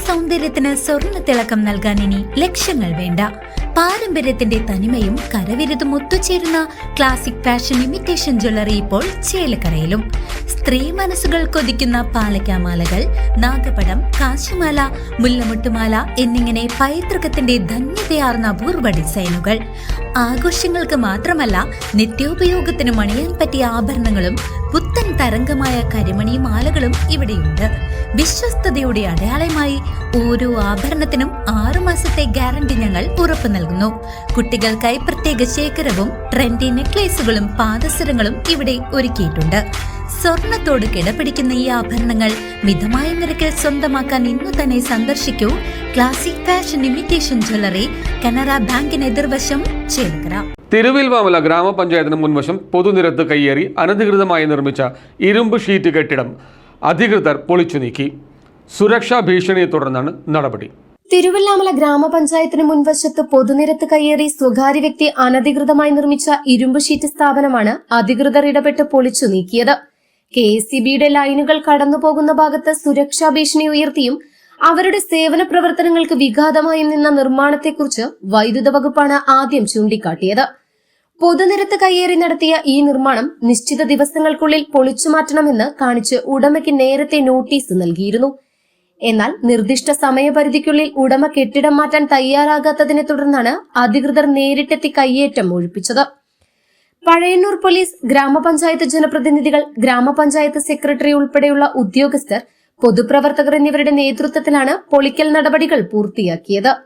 സൗന്ദര്യത്തിന് സ്വർണ്ണ തിളക്കം നൽകാൻ ഇനി ലക്ഷങ്ങൾ വേണ്ട. പാരമ്പര്യത്തിന്റെ തനിമയും കരവിരുതും ഒത്തുചേരുന്ന ക്ലാസിക് ഫാഷൻ ഇമിറ്റേഷൻ ജ്വല്ലറി ഇപ്പോൾ ചേലക്കരയിലും. സ്ത്രീ മനസ്സുകൾ കൊതിക്കുന്ന പാലക്കാമാലകൾ, നാഗപടം, കാശിമാല, മുല്ലമുട്ടുമാല എന്നിങ്ങനെ പൈതൃകത്തിന്റെ ധന്യതയാർന്ന അപൂർവ ഡിസൈനുകൾ. ആഘോഷങ്ങൾക്ക് മാത്രമല്ല, നിത്യോപയോഗത്തിന് മണിയാൻ പറ്റിയ ആഭരണങ്ങളും പുത്തൻ തരംഗമായ കരിമണി മാലകളും ഇവിടെയുണ്ട്. വിശ്വസ്തയുടെ അടയാളമായി ഓരോ ആഭരണത്തിനും 6 മാസത്തെ ഗ്യാരണ്ടി ഞങ്ങൾ ഉറപ്പു നൽകുന്നു. കുട്ടികൾക്കായി പ്രത്യേക ശേഖരവും ട്രെൻഡി നെക്ലേസുകളും പാദസരങ്ങളും ഇവിടെ ഒരുക്കിയിട്ടുണ്ട്. സ്വർണത്തോട് കിടപിടിക്കുന്ന ഈ ആഭരണങ്ങൾ മിതമായ നിരക്കിൽ സ്വന്തമാക്കാൻ ഇന്നു തന്നെ സന്ദർശിക്കൂ classic fashion imitation jewellery, Canara ബാങ്കിന് എതിർവശം, ചേലക്കര. തിരുവിൽവാമല ഗ്രാമപഞ്ചായത്തിന് മുൻവശം പൊതുനിരത്ത് കയ്യേറി അനധികൃതമായി നിർമ്മിച്ച ഇരുമ്പ് ഷീറ്റ് കെട്ടിടം അധികൃതർ പൊളിച്ചു നീക്കി. സുരക്ഷാ ഭീഷണിയെ തുടർന്നാണ് നടപടി. തിരുവല്ലാമല ഗ്രാമപഞ്ചായത്തിന് മുൻവശത്ത് പൊതുനിരത്ത് കയ്യേറി സ്വകാര്യ വ്യക്തി അനധികൃതമായി നിർമ്മിച്ച ഇരുമ്പ് ഷീറ്റ് സ്ഥാപനമാണ് അധികൃതർ ഇടപെട്ട് പൊളിച്ചു നീക്കിയത്. KSEBയുടെ ലൈനുകൾ കടന്നുപോകുന്ന ഭാഗത്ത് സുരക്ഷാ ഭീഷണി ഉയർത്തിയും അവരുടെ സേവന പ്രവർത്തനങ്ങൾക്ക് വിഘാതമായും നിന്ന നിർമ്മാണത്തെക്കുറിച്ച് വൈദ്യുത വകുപ്പാണ് ആദ്യം ചൂണ്ടിക്കാട്ടിയത്. പൊതുനിരത്ത് കയ്യേറി നടത്തിയ ഈ നിർമ്മാണം നിശ്ചിത ദിവസങ്ങൾക്കുള്ളിൽ പൊളിച്ചു മാറ്റണമെന്ന് കാണിച്ച് ഉടമയ്ക്ക് നേരത്തെ നോട്ടീസ് നൽകിയിരുന്നു. എന്നാൽ നിർദ്ദിഷ്ട സമയപരിധിക്കുള്ളിൽ ഉടമ കെട്ടിടം മാറ്റാൻ തയ്യാറാകാത്തതിനെ തുടർന്നാണ് അധികൃതർ നേരിട്ടെത്തി കയ്യേറ്റം ഒഴിപ്പിച്ചത്. പഴയന്നൂർ പോലീസ്, ഗ്രാമപഞ്ചായത്ത് ജനപ്രതിനിധികൾ, ഗ്രാമപഞ്ചായത്ത് സെക്രട്ടറി ഉൾപ്പെടെയുള്ള ഉദ്യോഗസ്ഥർ, പൊതുപ്രവർത്തകർ എന്നിവരുടെ നേതൃത്വത്തിലാണ് പൊളിക്കൽ നടപടികൾ പൂർത്തിയാക്കിയത്.